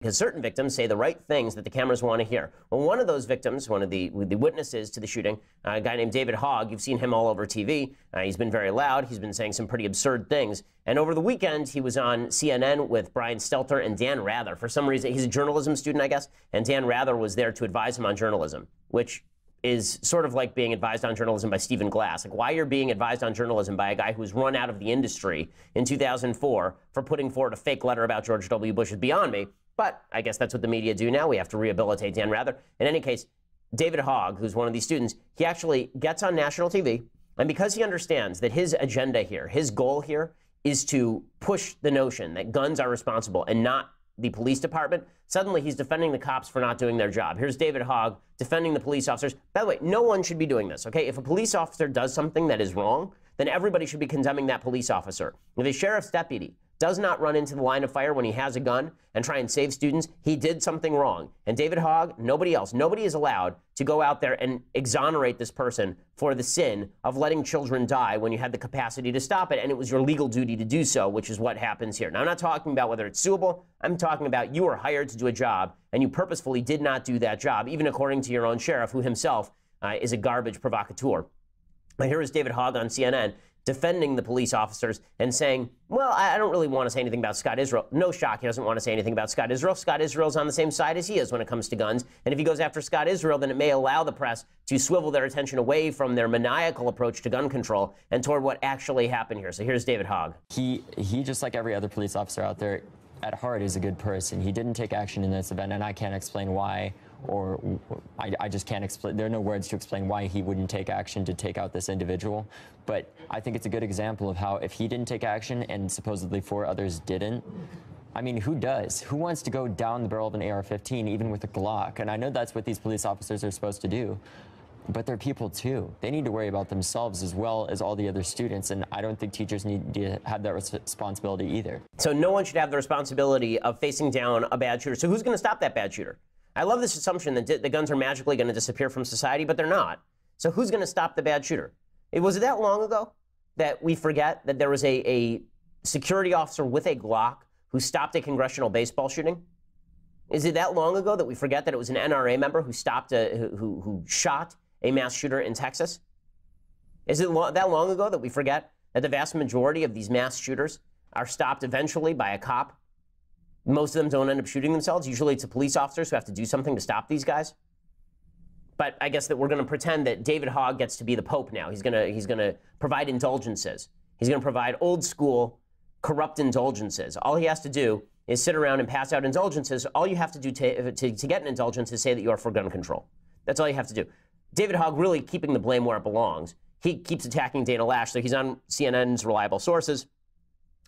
because certain victims say the right things that the cameras want to hear. Well, one of those victims, one of the witnesses to the shooting, a guy named David Hogg, you've seen him all over TV. He's been very loud. He's been saying some pretty absurd things. And over the weekend, he was on CNN with Brian Stelter and Dan Rather. For some reason, he's a journalism student, I guess, and Dan Rather was there to advise him on journalism, which is sort of like being advised on journalism by Stephen Glass. Like, why you're being advised on journalism by a guy who's run out of the industry in 2004 for putting forward a fake letter about George W. Bush is beyond me. But I guess that's what the media do now. We have to rehabilitate Dan Rather. In any case, David Hogg, who's one of these students, he actually gets on national TV. And because he understands that his agenda here, his goal here, is to push the notion that guns are responsible and not the police department, suddenly he's defending the cops for not doing their job. Here's David Hogg defending the police officers. By the way, no one should be doing this, okay? If a police officer does something that is wrong, then everybody should be condemning that police officer. If a sheriff's deputy does not run into the line of fire when he has a gun and try and save students, he did something wrong. And David Hogg, nobody else, nobody is allowed to go out there and exonerate this person for the sin of letting children die when you had the capacity to stop it, and it was your legal duty to do so, which is what happens here. Now, I'm not talking about whether it's suable. I'm talking about you were hired to do a job, and you purposefully did not do that job, even according to your own sheriff, who himself is a garbage provocateur. Now, here is David Hogg on CNN defending the police officers and saying, well, I don't really want to say anything about Scott Israel. No shock, he doesn't want to say anything about Scott Israel. Scott Israel's on the same side as he is when it comes to guns. And if he goes after Scott Israel, then it may allow the press to swivel their attention away from their maniacal approach to gun control and toward what actually happened here. So here's David Hogg. He just like every other police officer out there, at heart is a good person. He didn't take action in this event, and I can't explain why, or I just can't explain. There are no words to explain why he wouldn't take action to take out this individual. But I think it's a good example of how if he didn't take action and supposedly 4 others didn't, I mean, who does? Who wants to go down the barrel of an AR-15 even with a Glock? And I know that's what these police officers are supposed to do. But they're people, too. They need to worry about themselves as well as all the other students, and I don't think teachers need to have that responsibility either. So no one should have the responsibility of facing down a bad shooter. So who's going to stop that bad shooter? I love this assumption that the guns are magically going to disappear from society, but they're not. So who's going to stop the bad shooter? Was it that long ago that we forget that there was a security officer with a Glock who stopped a congressional baseball shooting? Is it that long ago that we forget that it was an NRA member who stopped who shot a mass shooter in Texas? Is it that long ago that we forget that the vast majority of these mass shooters are stopped eventually by a cop? Most of them don't end up shooting themselves. Usually it's the police officers who have to do something to stop these guys. But I guess that we're going to pretend that David Hogg gets to be the Pope now. He's going to provide indulgences. He's going to provide old school, corrupt indulgences. All he has to do is sit around and pass out indulgences. All you have to do to get an indulgence is say that you are for gun control. That's all you have to do. David Hogg really keeping the blame where it belongs. He keeps attacking Dana Lash. So he's on CNN's Reliable Sources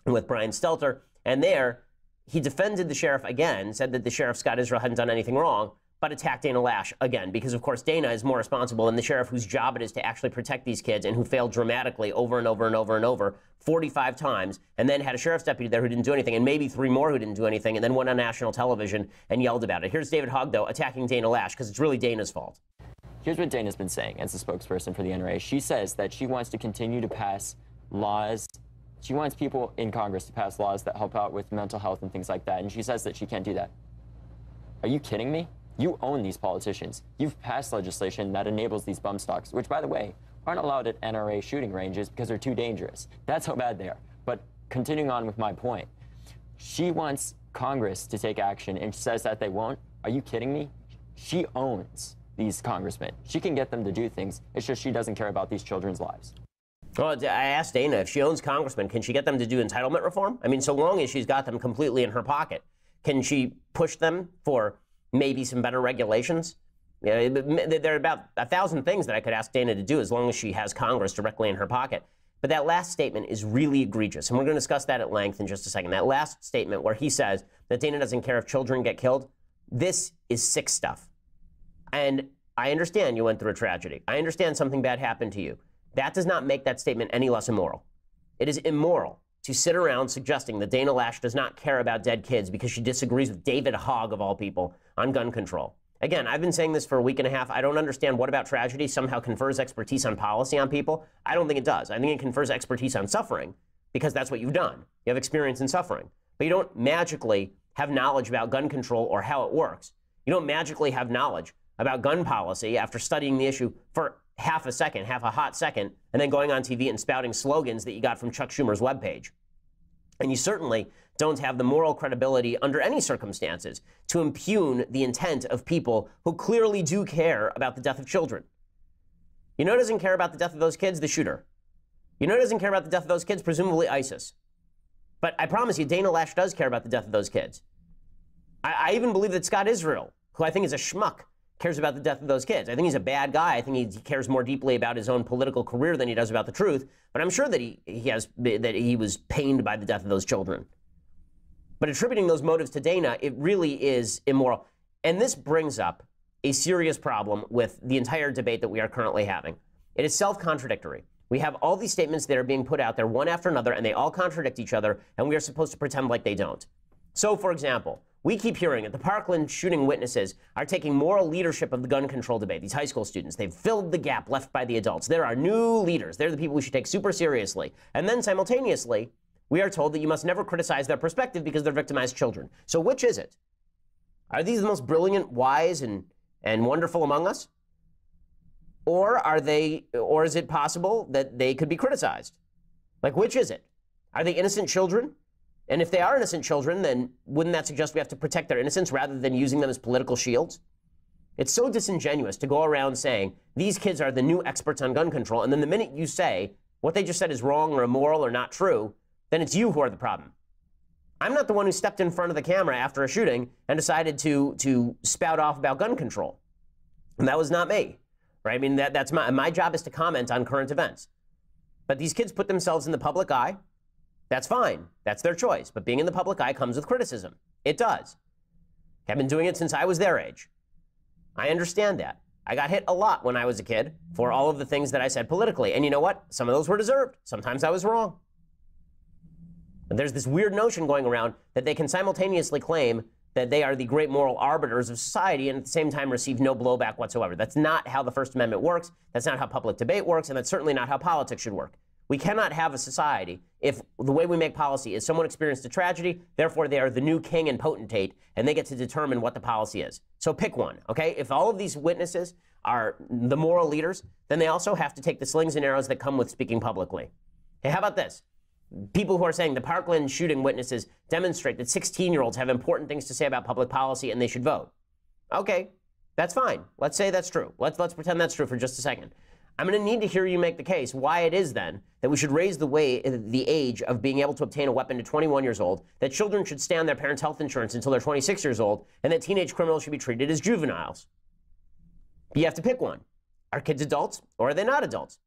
with Brian Stelter. And there, he defended the sheriff again, said that the sheriff, Scott Israel, hadn't done anything wrong, but attacked Dana Lash again. Because, of course, Dana is more responsible than the sheriff whose job it is to actually protect these kids and who failed dramatically over and over and over and over 45 times, and then had a sheriff's deputy there who didn't do anything, and maybe 3 more who didn't do anything, and then went on national television and yelled about it. Here's David Hogg, though, attacking Dana Lash because it's really Dana's fault. Here's what Dana's been saying as the spokesperson for the NRA. She says that she wants to continue to pass laws. She wants people in Congress to pass laws that help out with mental health and things like that, and she says that she can't do that. Are you kidding me? You own these politicians. You've passed legislation that enables these bump stocks, which, by the way, aren't allowed at NRA shooting ranges because they're too dangerous. That's how bad they are. But continuing on with my point, she wants Congress to take action and says that they won't. Are you kidding me? She owns these congressmen. She can get them to do things. It's just she doesn't care about these children's lives. Well, I asked Dana, if she owns congressmen, can she get them to do entitlement reform? I mean, so long as she's got them completely in her pocket, can she push them for maybe some better regulations? You know, there are about 1,000 things that I could ask Dana to do as long as she has Congress directly in her pocket. But that last statement is really egregious, and we're going to discuss that at length in just a second. That last statement where he says that Dana doesn't care if children get killed, this is sick stuff. And I understand you went through a tragedy. I understand something bad happened to you. That does not make that statement any less immoral. It is immoral to sit around suggesting that Dana Lash does not care about dead kids because she disagrees with David Hogg, of all people, on gun control. Again, I've been saying this for a week and a half. I don't understand what about tragedy somehow confers expertise on policy on people. I don't think it does. I think it confers expertise on suffering because that's what you've done. You have experience in suffering. But you don't magically have knowledge about gun control or how it works. You don't magically have knowledge about gun policy after studying the issue for half a second, half a hot second, and then going on TV and spouting slogans that you got from Chuck Schumer's webpage. And you certainly don't have the moral credibility under any circumstances to impugn the intent of people who clearly do care about the death of children. You know who doesn't care about the death of those kids? The shooter. You know who doesn't care about the death of those kids? Presumably ISIS. But I promise you, Dana Loesch does care about the death of those kids. I even believe that Scott Israel, who I think is a schmuck, cares about the death of those kids. I think he's a bad guy. I think he cares more deeply about his own political career than he does about the truth. But I'm sure that he was pained by the death of those children. But attributing those motives to Dana, it really is immoral. And this brings up a serious problem with the entire debate that we are currently having. It is self-contradictory. We have all these statements that are being put out there one after another, and they all contradict each other, and we are supposed to pretend like they don't. So, for example, we keep hearing that the Parkland shooting witnesses are taking moral leadership of the gun control debate, these high school students. They've filled the gap left by the adults. They're our new leaders. They're the people we should take super seriously. And then simultaneously, we are told that you must never criticize their perspective because they're victimized children. So which is it? Are these the most brilliant, wise, and wonderful among us? Or is it possible that they could be criticized? Like, which is it? Are they innocent children? And if they are innocent children, then wouldn't that suggest we have to protect their innocence rather than using them as political shields? It's so disingenuous to go around saying these kids are the new experts on gun control, and then the minute you say what they just said is wrong or immoral or not true, then it's you who are the problem. I'm not the one who stepped in front of the camera after a shooting and decided to spout off about gun control. And that was not me. Right? I mean, that's my job is to comment on current events. But these kids put themselves in the public eye. That's fine. That's their choice. But being in the public eye comes with criticism. It does. I've been doing it since I was their age. I understand that. I got hit a lot when I was a kid for all of the things that I said politically. And you know what? Some of those were deserved. Sometimes I was wrong. But there's this weird notion going around that they can simultaneously claim that they are the great moral arbiters of society and at the same time receive no blowback whatsoever. That's not how the First Amendment works. That's not how public debate works. And that's certainly not how politics should work. We cannot have a society if the way we make policy is someone experienced a tragedy, therefore they are the new king and potentate, and they get to determine what the policy is. So pick one, okay? If all of these witnesses are the moral leaders, then they also have to take the slings and arrows that come with speaking publicly. Hey, how about this? People who are saying the Parkland shooting witnesses demonstrate that 16-year-olds have important things to say about public policy and they should vote. Okay, that's fine. Let's say that's true. Let's pretend that's true for just a second. I'm going to need to hear you make the case why it is then that we should raise the age of being able to obtain a weapon to 21 years old, that children should stay on their parents' health insurance until they're 26 years old, and that teenage criminals should be treated as juveniles. You have to pick one. Are kids adults or are they not adults?